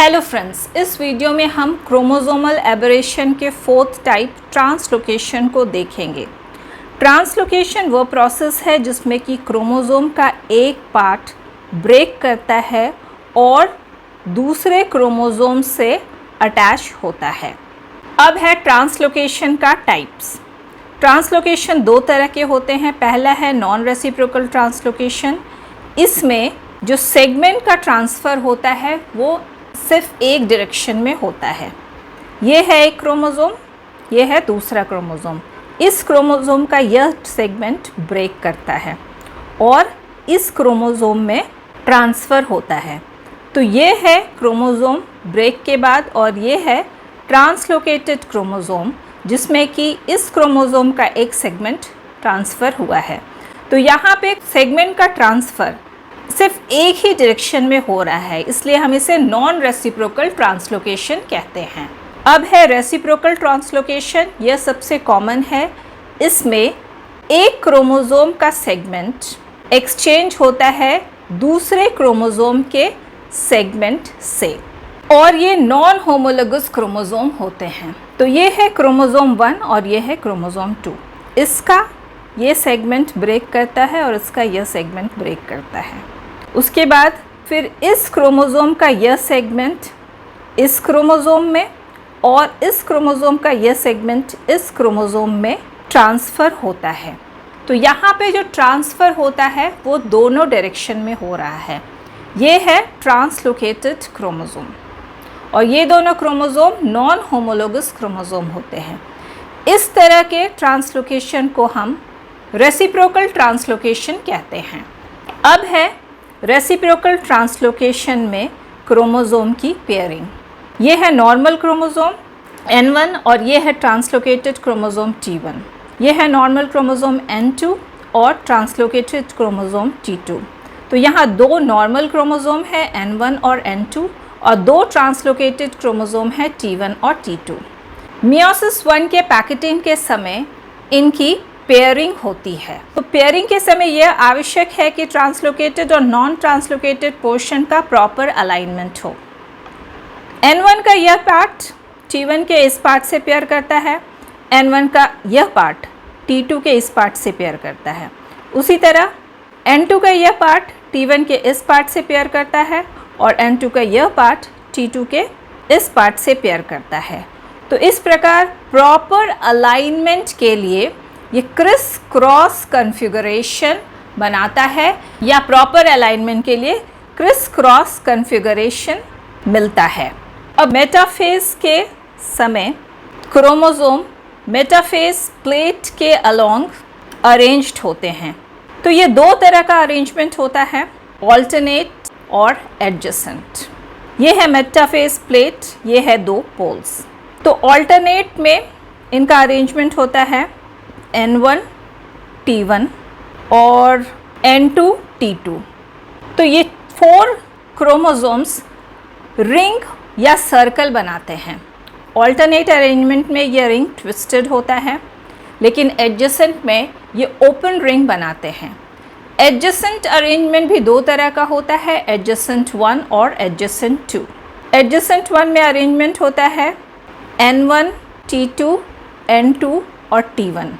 Hello friends, इस video में हम क्रोमोसोमल एबरेशन के फोर्थ टाइप ट्रांसलोकेशन को देखेंगे। ट्रांसलोकेशन वो प्रोसेस है जिसमें कि क्रोमोसोम का एक पार्ट ब्रेक करता है और दूसरे क्रोमोसोम से अटैच होता है। अब है ट्रांसलोकेशन का टाइप्स। ट्रांसलोकेशन दो तरह के होते हैं। पहला है नॉन रेसिप्रोकल ट्रांसलोकेशन। इसमें जो सेगमेंट का ट्रांसफ़र होता है वो सिर्फ एक डायरेक्शन में होता है। ये है एक क्रोमोसोम, ये है दूसरा क्रोमोसोम। इस क्रोमोसोम का यह सेगमेंट ब्रेक करता है और इस क्रोमोसोम में ट्रांसफ़र होता है। तो ये है क्रोमोसोम ब्रेक के बाद, और ये है ट्रांसलोकेटेड क्रोमोसोम जिसमें कि इस क्रोमोसोम का एक सेगमेंट ट्रांसफ़र हुआ है। तो यहाँ पे सेगमेंट का ट्रांसफ़र सिर्फ एक ही डायरेक्शन में हो रहा है, इसलिए हम इसे नॉन रेसिप्रोकल ट्रांसलोकेशन कहते हैं। अब है रेसिप्रोकल ट्रांसलोकेशन। यह सबसे कॉमन है। इसमें एक क्रोमोसोम का सेगमेंट एक्सचेंज होता है दूसरे क्रोमोसोम के सेगमेंट से, और ये नॉन होमोलोगस क्रोमोसोम होते हैं। तो ये है क्रोमोसोम 1 और ये है क्रोमोसोम 2। इसका ये सेगमेंट ब्रेक करता है और इसका यह सेगमेंट ब्रेक करता है। उसके बाद फिर इस क्रोमोसोम का यह सेगमेंट इस क्रोमोसोम में और इस क्रोमोसोम का यह सेगमेंट इस क्रोमोसोम में ट्रांसफ़र होता है। तो यहाँ पे जो ट्रांसफ़र होता है वो दोनों डायरेक्शन में हो रहा है। ये है ट्रांसलोकेटेड क्रोमोसोम, और ये दोनों क्रोमोसोम नॉन होमोलोगस क्रोमोसोम होते हैं। इस तरह के ट्रांसलोकेशन को हम रेसिप्रोकल ट्रांसलोकेशन कहते हैं। अब है रेसिप्रोकल ट्रांसलोकेशन में क्रोमोसोम की पेयरिंग। ये है नॉर्मल क्रोमोसोम N1 और ये है ट्रांसलोकेटेड क्रोमोसोम T1। ये है नॉर्मल क्रोमोसोम N2 और ट्रांसलोकेटेड क्रोमोसोम T2। तो यहाँ दो नॉर्मल क्रोमोसोम है N1 और N2, और दो ट्रांसलोकेटेड क्रोमोसोम है T1 और T2। मियोसिस 1 के पैकेटिंग के समय इनकी पेयरिंग होती है। तो पेयरिंग के समय यह आवश्यक है कि ट्रांसलोकेटेड और नॉन ट्रांसलोकेटेड पोर्शन का प्रॉपर अलाइनमेंट हो। N1 का यह पार्ट T1 के इस पार्ट से पेयर करता है, N1 का यह पार्ट T2 के इस पार्ट से पेयर करता है। उसी तरह N2 का यह पार्ट T1 के इस पार्ट से पेयर करता है, और N2 का यह पार्ट T2 के इस पार्ट से पेयर करता है। तो इस प्रकार प्रॉपर अलाइनमेंट के लिए ये क्रिस क्रॉस कॉन्फ़िगरेशन बनाता है, या प्रॉपर अलाइनमेंट के लिए क्रिस क्रॉस कॉन्फ़िगरेशन मिलता है। अब मेटाफेज के समय क्रोमोसोम मेटाफेज प्लेट के अलोंग अरेंज्ड होते हैं। तो ये दो तरह का अरेंजमेंट होता है, ऑल्टरनेट और एडजेसेंट। ये है मेटाफेज प्लेट, ये है दो पोल्स। तो ऑल्टरनेट में इनका अरेंजमेंट होता है N1 T1 और N2 T2। तो ये 4 क्रोमोसोम्स रिंग या सर्कल बनाते हैं। ऑल्टरनेट अरेंजमेंट में ये रिंग ट्विस्टेड होता है, लेकिन एडजेसेंट में ये ओपन रिंग बनाते हैं। एडजेसेंट अरेंजमेंट भी दो तरह का होता है, एडजेसेंट 1 और एडजेसेंट 2। एडजेसेंट 1 में अरेंजमेंट होता है N1 T2 N2 और T1,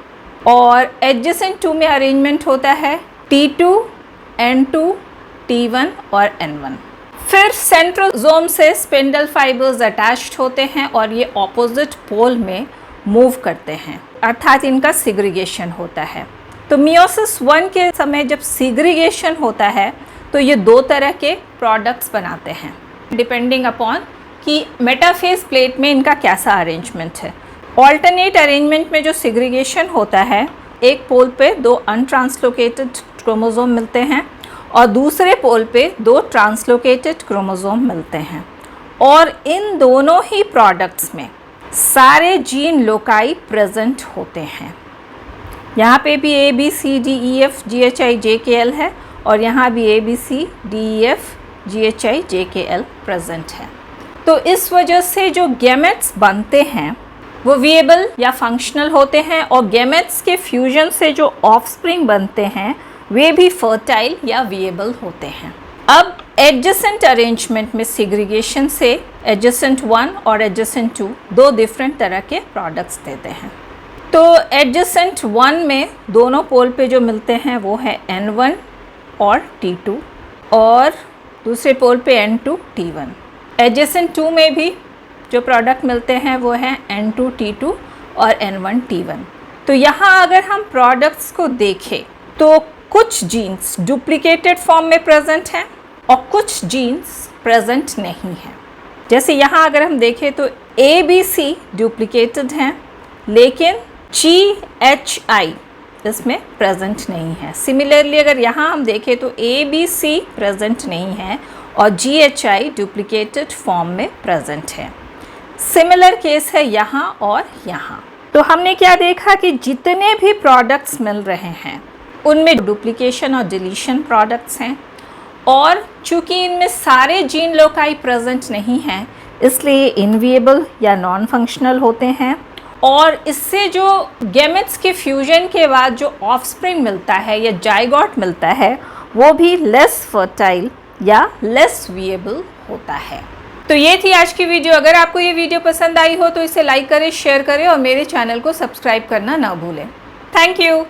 और एडजेसेंट 2 में अरेंजमेंट होता है T2 N2 T1 और N1। फिर सेंट्रोसोम से स्पिंडल फाइबर्स अटैच्ड होते हैं और ये ऑपोजिट पोल में मूव करते हैं, अर्थात इनका सिग्रीगेशन होता है। तो मियोसिस 1 के समय जब सिग्रीगेशन होता है तो ये दो तरह के प्रोडक्ट्स बनाते हैं, डिपेंडिंग अपॉन कि मेटाफेज प्लेट में इनका कैसा अरेंजमेंट है। ऑल्टरनेट अरेंजमेंट में जो सिग्रीगेशन होता है, एक पोल पे दो अनट्रांसलोकेटेड क्रोमोसोम मिलते हैं और दूसरे पोल पे दो ट्रांसलोकेटेड क्रोमोसोम मिलते हैं, और इन दोनों ही प्रोडक्ट्स में सारे जीन लोकाई प्रेजेंट होते हैं। यहाँ पे भी A B C D E F G H I J K L है, और यहाँ भी A B C D E F G H I J K L present है। तो इस वजह से जो गैमेट्स बनते हैं वो विएबल या फंक्शनल होते हैं, और गैमेट्स के फ्यूजन से जो ऑफस्प्रिंग बनते हैं वे भी फर्टाइल या विएबल होते हैं। अब एडजेसेंट अरेंजमेंट में सेग्रीगेशन से एडजेसेंट 1 और एडजेसेंट 2 दो डिफरेंट तरह के प्रोडक्ट्स देते हैं। तो एडजेसेंट 1 में दोनों पोल पे जो मिलते हैं वो है N1 और T2 और दूसरे पोल पे N2 T1। एडजेसेंट 2 में भी जो प्रोडक्ट मिलते हैं वो है N2 T2 और N1 T1। तो यहाँ अगर हम प्रोडक्ट्स को देखें तो कुछ जीन्स डुप्लीकेटेड फॉर्म में प्रेजेंट हैं और कुछ जीन्स प्रेजेंट नहीं हैं। जैसे यहाँ अगर हम देखें तो ABC डुप्लीकेटेड हैं लेकिन GHI इसमें प्रेजेंट नहीं है। सिमिलरली अगर यहाँ हम देखें तो ABC प्रेजेंट नहीं है और GHI डुप्लीकेटेड फॉर्म में प्रेजेंट है। सिमिलर केस है यहाँ और यहाँ। तो हमने क्या देखा कि जितने भी प्रोडक्ट्स मिल रहे हैं उनमें डुप्लीकेशन और डिलीशन प्रोडक्ट्स हैं और चूँकि इनमें सारे जीन लोकाई प्रेजेंट नहीं हैं इसलिए इनविएबल या नॉन फंक्शनल होते हैं और इससे जो गैमेट्स के फ्यूजन के बाद जो ऑफस्प्रिंग मिलता है या जाइगोट मिलता है वो भी लेस फर्टाइल या लेस विएबल होता है। तो ये थी आज की वीडियो। अगर आपको ये वीडियो पसंद आई हो तो इसे लाइक करें, शेयर करें और मेरे चैनल को सब्सक्राइब करना ना भूलें। Thank you.